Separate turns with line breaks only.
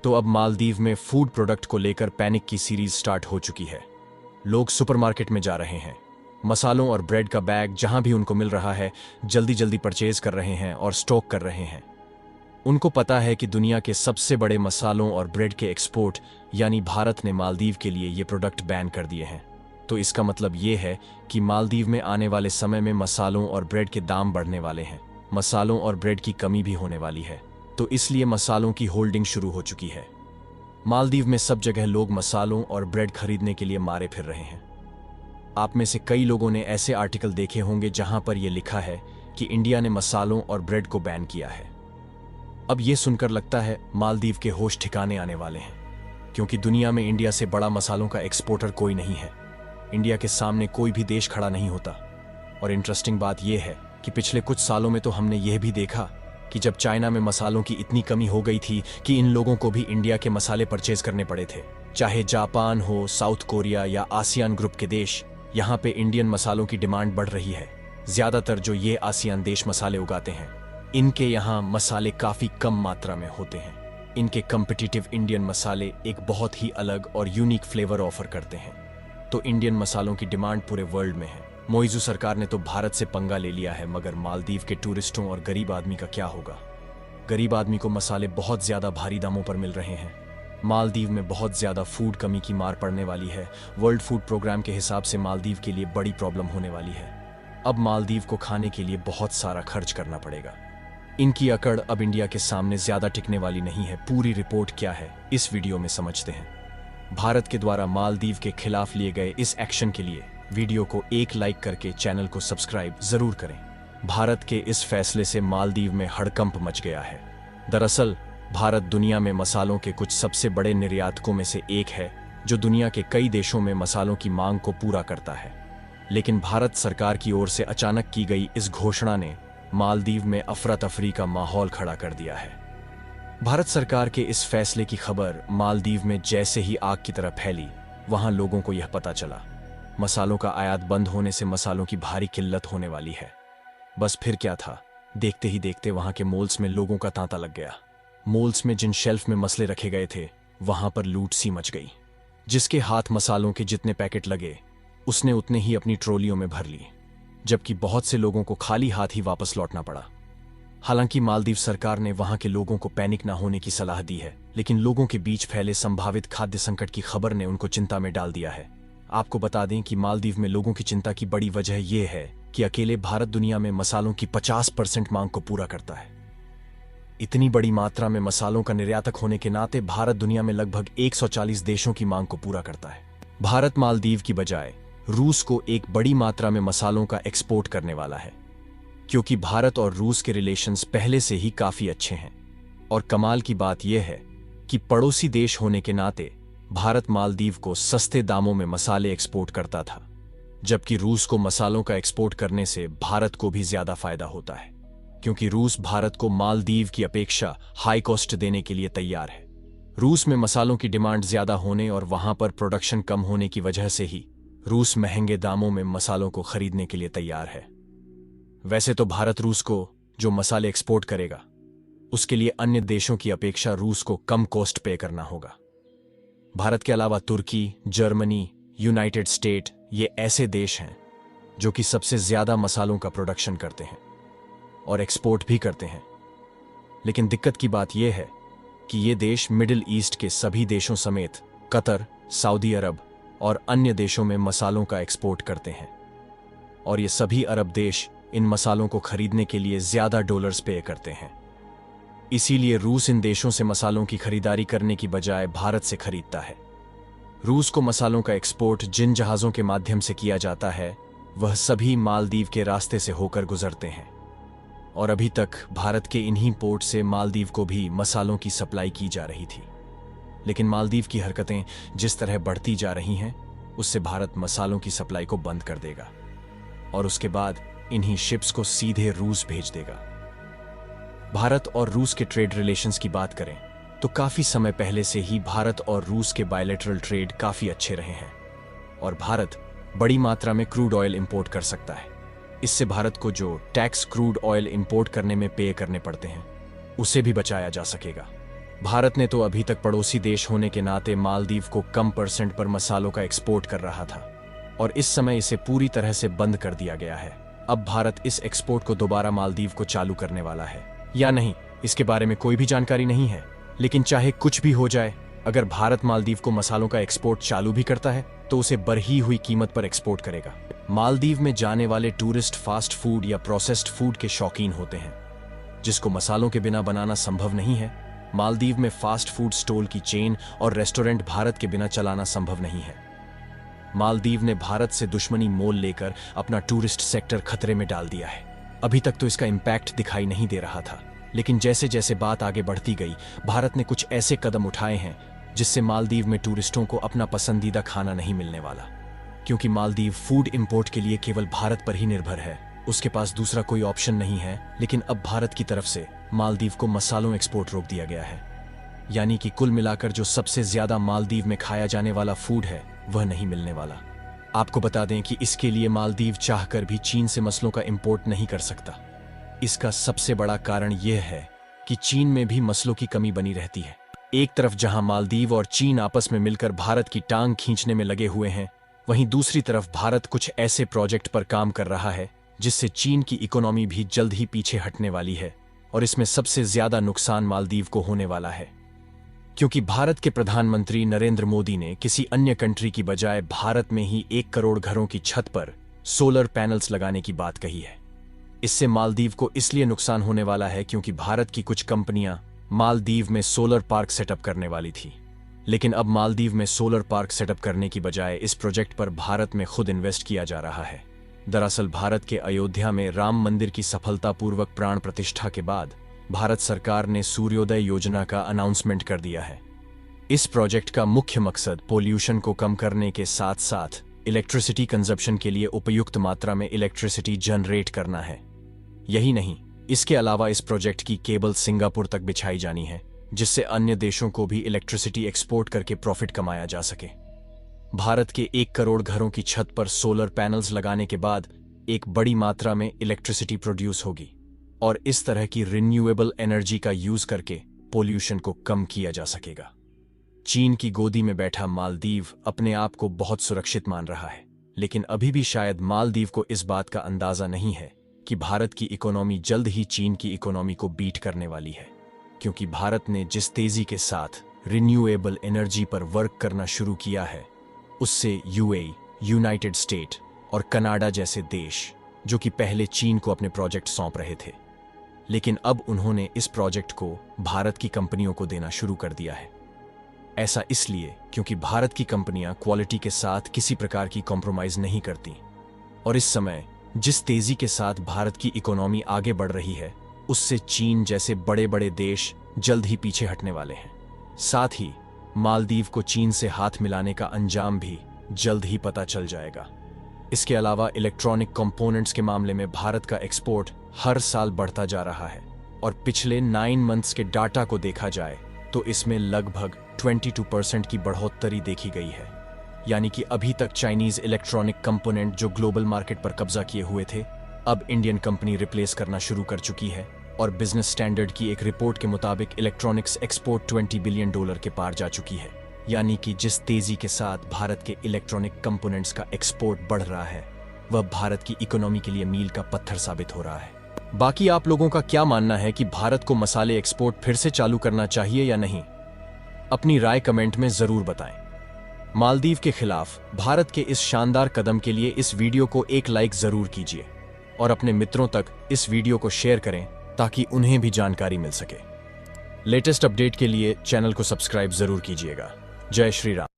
तो अब मालदीव में फूड प्रोडक्ट को लेकर पैनिक की सीरीज स्टार्ट हो चुकी है। लोग सुपरमार्केट में जा रहे हैं, मसालों और ब्रेड का बैग जहां भी उनको मिल रहा है जल्दी जल्दी परचेज कर रहे हैं और स्टॉक कर रहे हैं। उनको पता है कि दुनिया के सबसे बड़े मसालों और ब्रेड के एक्सपोर्ट यानी भारत ने मालदीव के लिए ये प्रोडक्ट बैन कर दिए हैं। तो इसका मतलब ये है कि मालदीव में आने वाले समय में मसालों और ब्रेड के दाम बढ़ने वाले हैं, मसालों और ब्रेड की कमी भी होने वाली है। तो इसलिए मसालों की होल्डिंग शुरू हो चुकी है। मालदीव में सब जगह लोग मसालों और ब्रेड खरीदने के लिए मारे फिर रहे हैं। आप में से कई लोगों ने ऐसे आर्टिकल देखे होंगे जहां पर यह लिखा है कि इंडिया ने मसालों और ब्रेड को बैन किया है। अब यह सुनकर लगता है मालदीव के होश ठिकाने आने वाले हैं, क्योंकि दुनिया में इंडिया से बड़ा मसालों का एक्सपोर्टर कोई नहीं है। इंडिया के सामने कोई भी देश खड़ा नहीं होता। और इंटरेस्टिंग बात यह है कि पिछले कुछ सालों में तो हमने यह भी देखा कि जब चाइना में मसालों की इतनी कमी हो गई थी कि इन लोगों को भी इंडिया के मसाले परचेज करने पड़े थे। चाहे जापान हो, साउथ कोरिया या आसियान ग्रुप के देश, यहाँ पे इंडियन मसालों की डिमांड बढ़ रही है। ज्यादातर जो ये आसियान देश मसाले उगाते हैं, इनके यहाँ मसाले काफी कम मात्रा में होते हैं। इनके कम्पिटिटिव इंडियन मसाले एक बहुत ही अलग और यूनिक फ्लेवर ऑफर करते हैं। तो इंडियन मसालों की डिमांड पूरे वर्ल्ड में है। मोइज़ू सरकार ने तो भारत से पंगा ले लिया है, मगर मालदीव के टूरिस्टों और गरीब आदमी का क्या होगा? गरीब आदमी को मसाले बहुत ज्यादा भारी दामों पर मिल रहे हैं। मालदीव में बहुत ज्यादा फूड कमी की मार पड़ने वाली है। वर्ल्ड फूड प्रोग्राम के हिसाब से मालदीव के लिए बड़ी प्रॉब्लम होने वाली है। अब मालदीव को खाने के लिए बहुत सारा खर्च करना पड़ेगा। इनकी अकड़ अब इंडिया के सामने ज्यादा टिकने वाली नहीं है। पूरी रिपोर्ट क्या है, इस वीडियो में समझते हैं। भारत के द्वारा मालदीव के खिलाफ लिए गए इस एक्शन के लिए वीडियो को एक लाइक करके चैनल को सब्सक्राइब जरूर करें। भारत के इस फैसले से मालदीव में हड़कंप मच गया है। दरअसल भारत दुनिया में मसालों के कुछ सबसे बड़े निर्यातकों में से एक है, जो दुनिया के कई देशों में मसालों की मांग को पूरा करता है। लेकिन भारत सरकार की ओर से अचानक की गई इस घोषणा ने मालदीव में अफरा तफरी का माहौल खड़ा कर दिया है। भारत सरकार के इस फैसले की खबर मालदीव में जैसे ही आग की तरह फैली, वहां लोगों को यह पता चला मसालों का आयात बंद होने से मसालों की भारी किल्लत होने वाली है। बस फिर क्या था, देखते ही देखते वहां के मॉल्स में लोगों का तांता लग गया। मॉल्स में जिन शेल्फ में मसले रखे गए थे, वहां पर लूट सी मच गई। जिसके हाथ मसालों के जितने पैकेट लगे, उसने उतने ही अपनी ट्रॉलियों में भर लिए, जबकि बहुत से लोगों को खाली हाथ ही वापस लौटना पड़ा। हालांकि मालदीव सरकार ने वहां के लोगों को पैनिक ना होने की सलाह दी है, लेकिन लोगों के बीच फैले संभावित खाद्य संकट की खबर ने उनको चिंता में डाल दिया है। आपको बता दें कि मालदीव में लोगों की चिंता की बड़ी वजह यह है कि अकेले भारत दुनिया में मसालों की 50% मांग को पूरा करता है। इतनी बड़ी मात्रा में मसालों का निर्यातक होने के नाते भारत दुनिया में लगभग 140 देशों की मांग को पूरा करता है। भारत मालदीव की बजाय रूस को एक बड़ी मात्रा में मसालों का एक्सपोर्ट करने वाला है, क्योंकि भारत और रूस के रिलेशंस पहले से ही काफी अच्छे हैं। और कमाल की बात यह है कि पड़ोसी देश होने के नाते भारत मालदीव को सस्ते दामों में मसाले एक्सपोर्ट करता था, जबकि रूस को मसालों का एक्सपोर्ट करने से भारत को भी ज्यादा फायदा होता है, क्योंकि रूस भारत को मालदीव की अपेक्षा हाई कॉस्ट देने के लिए तैयार है। रूस में मसालों की डिमांड ज्यादा होने और वहां पर प्रोडक्शन कम होने की वजह से ही रूस महंगे दामों में मसालों को खरीदने के लिए तैयार है। वैसे तो भारत रूस को जो मसाले एक्सपोर्ट करेगा, उसके लिए अन्य देशों की अपेक्षा रूस को कम कॉस्ट पे करना होगा। भारत के अलावा तुर्की, जर्मनी, यूनाइटेड स्टेट ये ऐसे देश हैं जो कि सबसे ज्यादा मसालों का प्रोडक्शन करते हैं और एक्सपोर्ट भी करते हैं। लेकिन दिक्कत की बात यह है कि ये देश मिडिल ईस्ट के सभी देशों समेत कतर, सऊदी अरब और अन्य देशों में मसालों का एक्सपोर्ट करते हैं, और ये सभी अरब देश इन मसालों को खरीदने के लिए ज्यादा डॉलर्स पे करते हैं। इसीलिए रूस इन देशों से मसालों की खरीदारी करने की बजाय भारत से खरीदता है। रूस को मसालों का एक्सपोर्ट जिन जहाजों के माध्यम से किया जाता है, वह सभी मालदीव के रास्ते से होकर गुजरते हैं, और अभी तक भारत के इन्हीं पोर्ट से मालदीव को भी मसालों की सप्लाई की जा रही थी। लेकिन मालदीव की हरकतें जिस तरह बढ़ती जा रही हैं, उससे भारत मसालों की सप्लाई को बंद कर देगा और उसके बाद इन्हीं शिप्स को सीधे रूस भेज देगा। भारत और रूस के ट्रेड रिलेशंस की बात करें तो काफी समय पहले से ही भारत और रूस के बायलैटरल ट्रेड काफी अच्छे रहे हैं, और भारत बड़ी मात्रा में क्रूड ऑयल इंपोर्ट कर सकता है। इससे भारत को जो टैक्स क्रूड ऑयल इंपोर्ट करने में पे करने पड़ते हैं, उसे भी बचाया जा सकेगा। भारत ने तो अभी तक पड़ोसी देश होने के नाते मालदीव को कम परसेंट पर मसालों का एक्सपोर्ट कर रहा था और इस समय इसे पूरी तरह से बंद कर दिया गया है। अब भारत इस एक्सपोर्ट को दोबारा मालदीव को चालू करने वाला है या नहीं, इसके बारे में कोई भी जानकारी नहीं है। लेकिन चाहे कुछ भी हो जाए, अगर भारत मालदीव को मसालों का एक्सपोर्ट चालू भी करता है तो उसे बढ़ी हुई कीमत पर एक्सपोर्ट करेगा। मालदीव में जाने वाले टूरिस्ट फास्ट फूड या प्रोसेस्ड फूड के शौकीन होते हैं, जिसको मसालों के बिना बनाना संभव नहीं है। मालदीव में फास्ट फूड स्टॉल की चेन और रेस्टोरेंट भारत के बिना चलाना संभव नहीं है। मालदीव ने भारत से दुश्मनी मोल लेकर अपना टूरिस्ट सेक्टर खतरे में डाल दिया है। अभी तक तो इसका इम्पैक्ट दिखाई नहीं दे रहा था, लेकिन जैसे जैसे बात आगे बढ़ती गई, भारत ने कुछ ऐसे कदम उठाए हैं जिससे मालदीव में टूरिस्टों को अपना पसंदीदा खाना नहीं मिलने वाला। क्योंकि मालदीव फूड इंपोर्ट के लिए केवल भारत पर ही निर्भर है, उसके पास दूसरा कोई ऑप्शन नहीं है। लेकिन अब भारत की तरफ से मालदीव को मसालों एक्सपोर्ट रोक दिया गया है, यानी कि कुल मिलाकर जो सबसे ज्यादा मालदीव में खाया जाने वाला फूड है वह नहीं मिलने वाला। आपको बता दें कि इसके लिए मालदीव चाहकर भी चीन से मसलों का इंपोर्ट नहीं कर सकता। इसका सबसे बड़ा कारण यह है कि चीन में भी मसलों की कमी बनी रहती है। एक तरफ जहां मालदीव और चीन आपस में मिलकर भारत की टांग खींचने में लगे हुए हैं, वहीं दूसरी तरफ भारत कुछ ऐसे प्रोजेक्ट पर काम कर रहा है जिससे चीन की इकोनॉमी भी जल्द ही पीछे हटने वाली है और इसमें सबसे ज्यादा नुकसान मालदीव को होने वाला है। क्योंकि भारत के प्रधानमंत्री नरेंद्र मोदी ने किसी अन्य कंट्री की बजाय भारत में ही 1 करोड़ घरों की छत पर सोलर पैनल्स लगाने की बात कही है। इससे मालदीव को इसलिए नुकसान होने वाला है क्योंकि भारत की कुछ कंपनियां मालदीव में सोलर पार्क सेटअप करने वाली थी, लेकिन अब मालदीव में सोलर पार्क सेटअप करने की बजाय इस प्रोजेक्ट पर भारत में खुद इन्वेस्ट किया जा रहा है। दरअसल भारत के अयोध्या में राम मंदिर की सफलतापूर्वक प्राण प्रतिष्ठा के बाद भारत सरकार ने सूर्योदय योजना का अनाउंसमेंट कर दिया है। इस प्रोजेक्ट का मुख्य मकसद पोल्यूशन को कम करने के साथ साथ इलेक्ट्रिसिटी कंजप्शन के लिए उपयुक्त मात्रा में इलेक्ट्रिसिटी जनरेट करना है। यही नहीं, इसके अलावा इस प्रोजेक्ट की केबल सिंगापुर तक बिछाई जानी है, जिससे अन्य देशों को भी इलेक्ट्रिसिटी एक्सपोर्ट करके प्रॉफिट कमाया जा सके। भारत के 1 करोड़ घरों की छत पर सोलर पैनल्स लगाने के बाद एक बड़ी मात्रा में इलेक्ट्रिसिटी प्रोड्यूस होगी और इस तरह की रिन्यूएबल एनर्जी का यूज करके पोल्यूशन को कम किया जा सकेगा। चीन की गोदी में बैठा मालदीव अपने आप को बहुत सुरक्षित मान रहा है, लेकिन अभी भी शायद मालदीव को इस बात का अंदाजा नहीं है कि भारत की इकोनॉमी जल्द ही चीन की इकोनॉमी को बीट करने वाली है। क्योंकि भारत ने जिस तेजी के साथ रिन्यूएबल एनर्जी पर वर्क करना शुरू किया है, उससे यूएई, यूनाइटेड स्टेट और कनाडा जैसे देश, जो कि पहले चीन को अपने प्रोजेक्ट सौंप रहे थे, लेकिन अब उन्होंने इस प्रोजेक्ट को भारत की कंपनियों को देना शुरू कर दिया है। ऐसा इसलिए क्योंकि भारत की कंपनियां क्वालिटी के साथ किसी प्रकार की कॉम्प्रोमाइज नहीं करती और इस समय जिस तेजी के साथ भारत की इकोनॉमी आगे बढ़ रही है, उससे चीन जैसे बड़े बड़े देश जल्द ही पीछे हटने वाले हैं। साथ ही मालदीव को चीन से हाथ मिलाने का अंजाम भी जल्द ही पता चल जाएगा। इसके अलावा इलेक्ट्रॉनिक कंपोनेंट्स के मामले में भारत का एक्सपोर्ट हर साल बढ़ता जा रहा है और पिछले 9 मंथ्स के डाटा को देखा जाए तो इसमें लगभग 22% की बढ़ोतरी देखी गई है। यानी कि अभी तक चाइनीज इलेक्ट्रॉनिक कंपोनेंट जो ग्लोबल मार्केट पर कब्जा किए हुए थे, अब इंडियन कंपनी रिप्लेस करना शुरू कर चुकी है और बिजनेस स्टैंडर्ड की एक रिपोर्ट के मुताबिक इलेक्ट्रॉनिक्स एक्सपोर्ट $20 बिलियन के पार जा चुकी है। यानी कि जिस तेजी के साथ भारत के इलेक्ट्रॉनिक कंपोनेंट्स का एक्सपोर्ट बढ़ रहा है, वह भारत की इकोनॉमी के लिए मील का पत्थर साबित हो रहा है। बाकी आप लोगों का क्या मानना है कि भारत को मसाले एक्सपोर्ट फिर से चालू करना चाहिए या नहीं? अपनी राय कमेंट में जरूर बताएं। मालदीव के खिलाफ भारत के इस शानदार कदम के लिए इस वीडियो को एक लाइक जरूर कीजिए और अपने मित्रों तक इस वीडियो को शेयर करें ताकि उन्हें भी जानकारी मिल सके। लेटेस्ट अपडेट के लिए चैनल को सब्सक्राइब जरूर कीजिएगा। जय श्री राम।